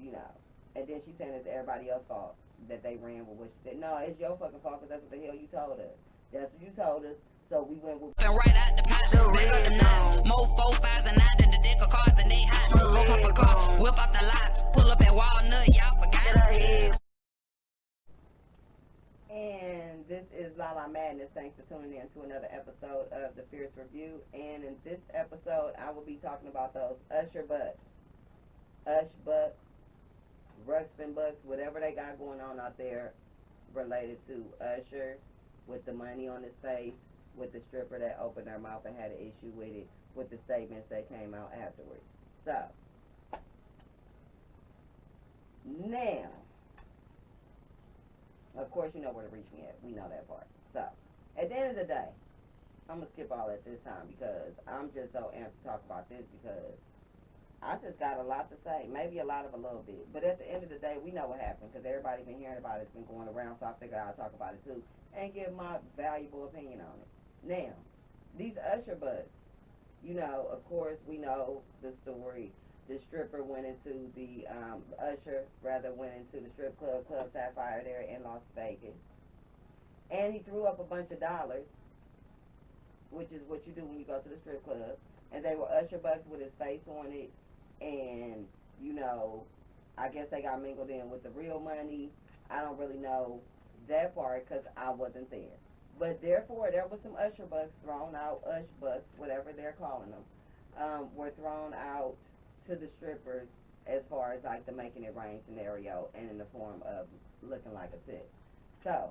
you know. And then she's saying it's everybody else's fault that they ran with what she said. No, it's your fucking fault because that's what the hell you told us. That's what you told us. So we went with right out the pot, back up the knots. More 4 5s and 9 than the deck of cards and they hot. Go pop a car, whip out the lot, pull up at Walnut, y'all forgot. And this is Lala Madness. Thanks for tuning in to another episode of the Fierce Review. And in this episode, I will be talking about those UsherBucks, Ushbucks, Ruxpin-Bucks, whatever they got going on out there related to Usher, with the money on his face, with the stripper that opened her mouth and had an issue with it, with the statements that came out afterwards. So, now, of course, you know where to reach me at. We know that part. So, at the end of the day, I'm going to skip all that this time because I'm just so amped to talk about this because I just got a lot to say. Maybe a lot of a little bit. But at the end of the day, we know what happened because everybody's been hearing about it. It's been going around, so I figured I'd talk about it too and give my valuable opinion on it. Now, these UsherBucks, you know, of course, we know the story. The stripper went into the, Usher, rather, went into the strip club, Club Sapphire there in Las Vegas. And he threw up a bunch of dollars, which is what you do when you go to the strip club. And they were UsherBucks with his face on it. And, you know, I guess they got mingled in with the real money. I don't really know that part because I wasn't there. But therefore, there was some UsherBucks thrown out, UshBucks, whatever they're calling them, were thrown out to the strippers as far as like the making it rain scenario and in the form of looking like a tip. So,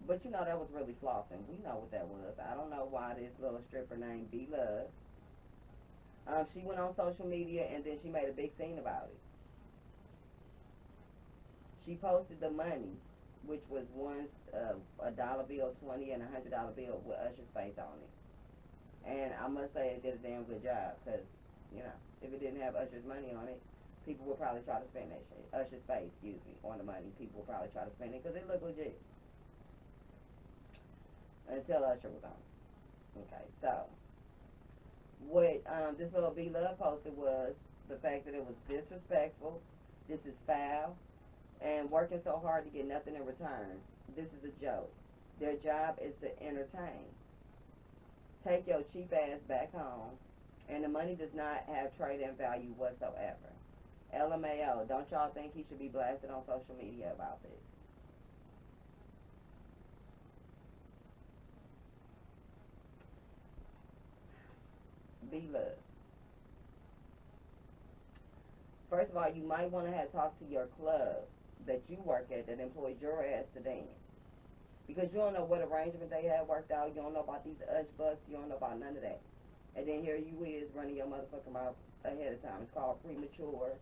but you know that was really flossing. We know what that was. I don't know why this little stripper named B-Love, she went on social media and then she made a big scene about it. She posted the money, which was once a dollar bill, 20 and $100 bill with Usher's face on it. And I must say it did a damn good job because, you know, if it didn't have Usher's money on it, people would probably try to spend that shit. Usher's face, excuse me, on the money. People would probably try to spend it because it looked legit. Until Usher was on. Okay, so what this little B-Love posted was the fact that it was disrespectful, this is foul, and working so hard to get nothing in return. This is a joke. Their job is to entertain. Take your cheap ass back home, and the money does not have trade-in value whatsoever. LMAO, don't y'all think he should be blasted on social media about this? B-Love. First of all, you might want to have talked to your club that you work at that employs your ass to dance. Because you don't know what arrangement they had worked out. You don't know about these UshBucks. You don't know about none of that. And then here you is running your motherfucking mouth ahead of time. It's called premature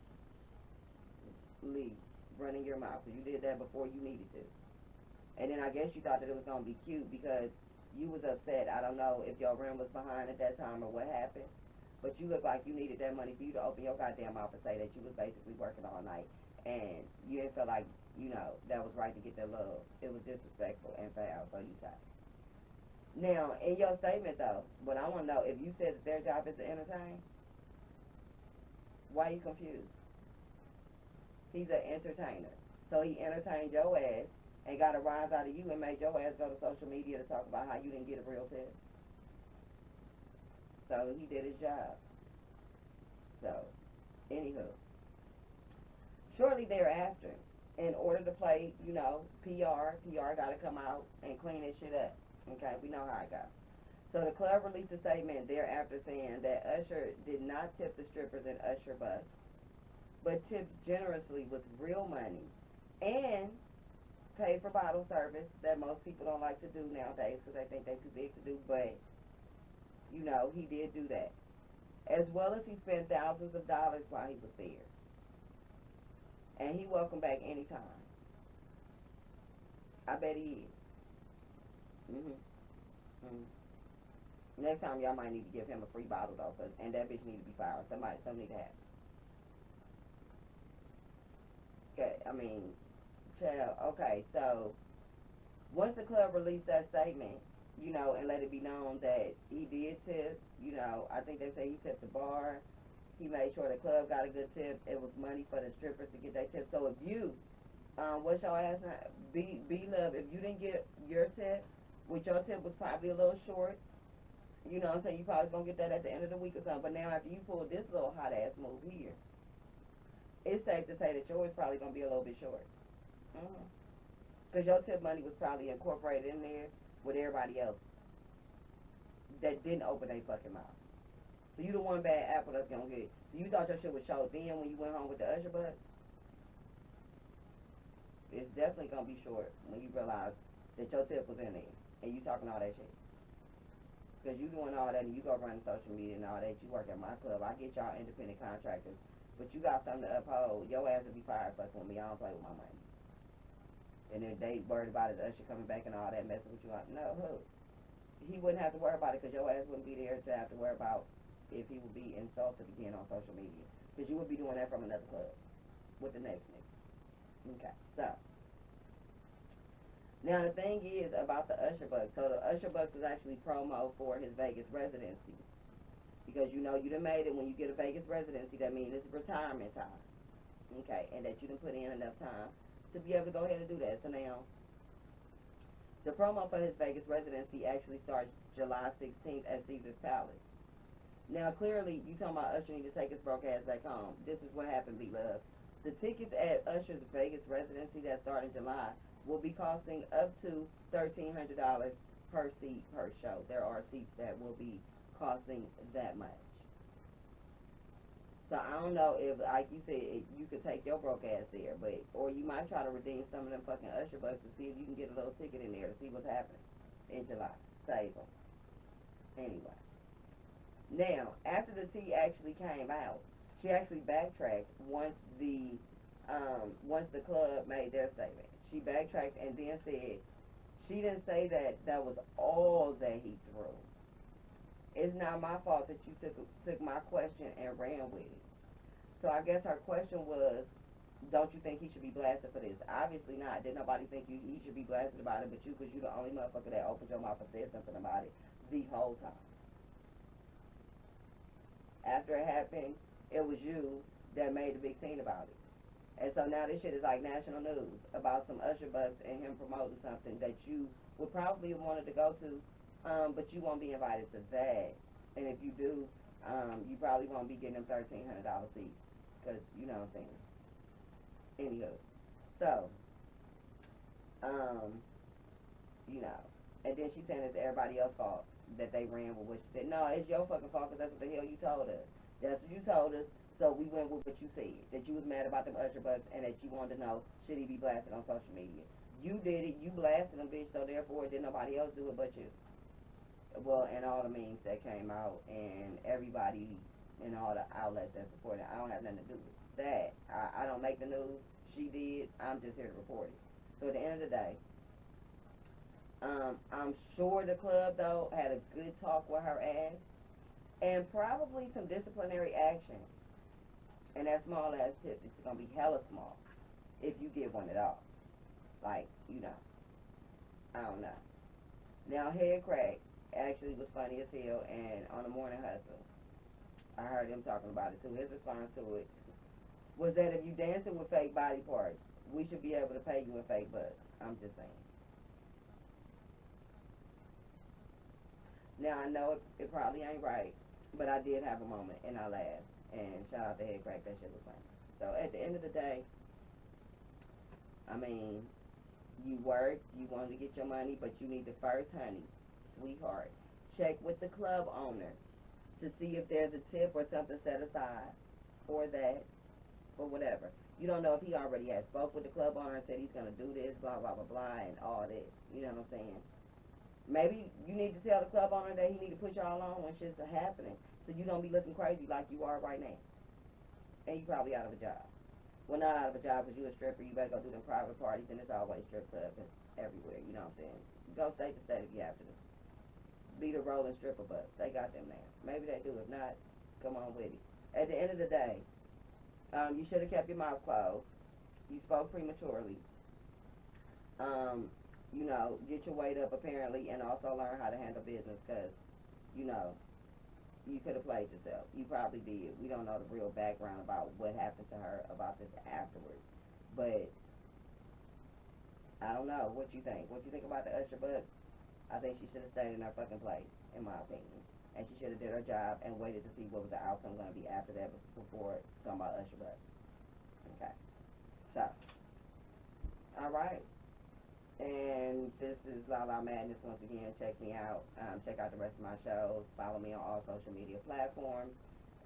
running your mouth. Because you did that before you needed to. And then I guess you thought that it was going to be cute because you was upset. I don't know if your rent was behind at that time or what happened. But you look like you needed that money for you to open your goddamn mouth and say that you was basically working all night. And you didn't feel like, you know, that was right to get that love. It was disrespectful and foul, so you said. Now, in your statement, though, what I want to know, if you said that their job is to entertain, why are you confused? He's an entertainer. So he entertained your ass and got a rise out of you and made your ass go to social media to talk about how you didn't get a real tip. So he did his job. So, anywho. Shortly thereafter, in order to play, you know, PR got to come out and clean this shit up. Okay, we know how it goes. So the club released a statement thereafter saying that Usher did not tip the strippers in UsherBucks, but tipped generously with real money and paid for bottle service that most people don't like to do nowadays because they think they're too big to do, but, you know, he did do that. As well as he spent thousands of dollars while he was there. And he welcome back anytime. I bet he is. Next time y'all might need to give him a free bottle though, and that bitch need to be fired. Something need to happen. Okay, I mean, child. Okay, so once the club released that statement, you know, and let it be known that he did tip, you know, I think they say he tipped the bar, He made sure the club got a good tip. It was money for the strippers to get their tip. So if you, what's your ass now? B-Love, if you didn't get your tip, which your tip was probably a little short, you know what I'm saying, you probably gonna get that at the end of the week or something. But now after you pull this little hot ass move here, it's safe to say that yours probably gonna be a little bit short. Because your tip money was probably incorporated in there with everybody else that didn't open their fucking mouth. So you the one bad apple that's gonna get it. So you thought your shit was short then when you went home with the UsherBucks? It's definitely gonna be short when you realize that your tip was in there and you talking all that shit. Because you doing all that and you go running social media and all that, you work at my club. I get y'all independent contractors, but you got something to uphold. Your ass will be fired fucking with me. I don't play with my money. And then they worried about his Usher coming back and all that, messing with you. No, who? He wouldn't have to worry about it because your ass wouldn't be there to have to worry about if he would be insulted again on social media. Because you would be doing that from another club with the next nigga. Okay, so. Now the thing is about the UsherBucks. So the UsherBucks was actually promo for his Vegas residency. Because you know you done made it when you get a Vegas residency, that means it's retirement time. Okay, and that you done put in enough time to be able to go ahead and do that. So now, the promo for his Vegas residency actually starts July 16th at Caesar's Palace. Now, clearly, you talking about Usher need to take his broke ass back home. This is what happened, B-Love. The tickets at Usher's Vegas residency that start in July will be costing up to $1,300 per seat per show. There are seats that will be costing that much. So I don't know if, like you said, if you could take your broke ass there, but or you might try to redeem some of them fucking UsherBucks to see if you can get a little ticket in there to see what's happening in July. Save them. Anyway. Now, after the tea actually came out, she actually backtracked once the club made their statement. She backtracked and then said she didn't say that that was all that he threw. It's not my fault that you took my question and ran with it. So I guess her question was, don't you think he should be blasted for this? Obviously not. Did nobody think he should be blasted about it but you, because you're the only motherfucker that opened your mouth and said something about it the whole time. After it happened, it was you that made the big scene about it. And so now this shit is like national news about some UsherBucks and him promoting something that you would probably have wanted to go to, but you won't be invited to that. And if you do, you probably won't be getting them $1,300 seats, because you know what I'm saying. Anywho, so, you know, and then she's saying it's everybody else's fault that they ran with what she said. No, it's your fucking fault, because that's what the hell you told us. That's what you told us, so we went with what you said, that you was mad about them UsherBucks and that you wanted to know, should he be blasted on social media. You did it, you blasted them, bitch, so therefore did nobody else do it but you. Well, and all the memes that came out and everybody and all the outlets that support it, I don't have nothing to do with that. I don't make the news. She did. I'm just here to report it. So at the end of the day, I'm sure the club, though, had a good talk with her ass and probably some disciplinary action. And that small ass tip, it's going to be hella small if you give one at all. Like, you know, I don't know. Now, Head Crack actually was funny as hell, and on the Morning Hustle, I heard him talking about it too. His response to it was that if you dancing with fake body parts, we should be able to pay you in fake bucks. I'm just saying. Now, I know it probably ain't right, but I did have a moment, and I laughed. And shout out to Head Crack, that shit was funny. So, at the end of the day, I mean, you work, you wanted to get your money, but you need to first, honey, sweetheart, check with the club owner to see if there's a tip or something set aside for that, or whatever. You don't know if he already has spoke with the club owner and said he's going to do this, blah, blah, blah, blah, and all this. You know what I'm saying? Maybe you need to tell the club owner that he need to put y'all on when shit's happening, so you don't be looking crazy like you are right now. And you probably out of a job. Well, not out of a job because you a stripper. You better go do them private parties, and it's always strip clubs everywhere. You know what I'm saying? Go state to state if you have to. Be the rolling stripper bus. They got them now. Maybe they do. If not, come on with it. At the end of the day, you should have kept your mouth closed. You spoke prematurely. You know, get your weight up apparently, and also learn how to handle business, because, you know, you could have played yourself. You probably did. We don't know the real background about what happened to her about this afterwards. But I don't know. What you think? What you think about the UsherBucks? I think she should have stayed in her fucking place, in my opinion. And she should have did her job and waited to see what was the outcome going to be after that before talking about UsherBucks. Okay. So, all right. And this is Lala Madness once again. Check me out. Check out the rest of my shows. Follow me on all social media platforms.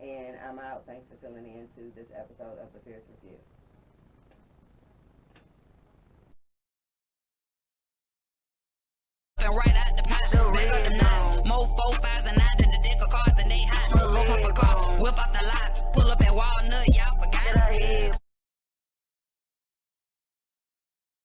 And I'm out. Thanks for tuning in to this episode of The Fierce Review.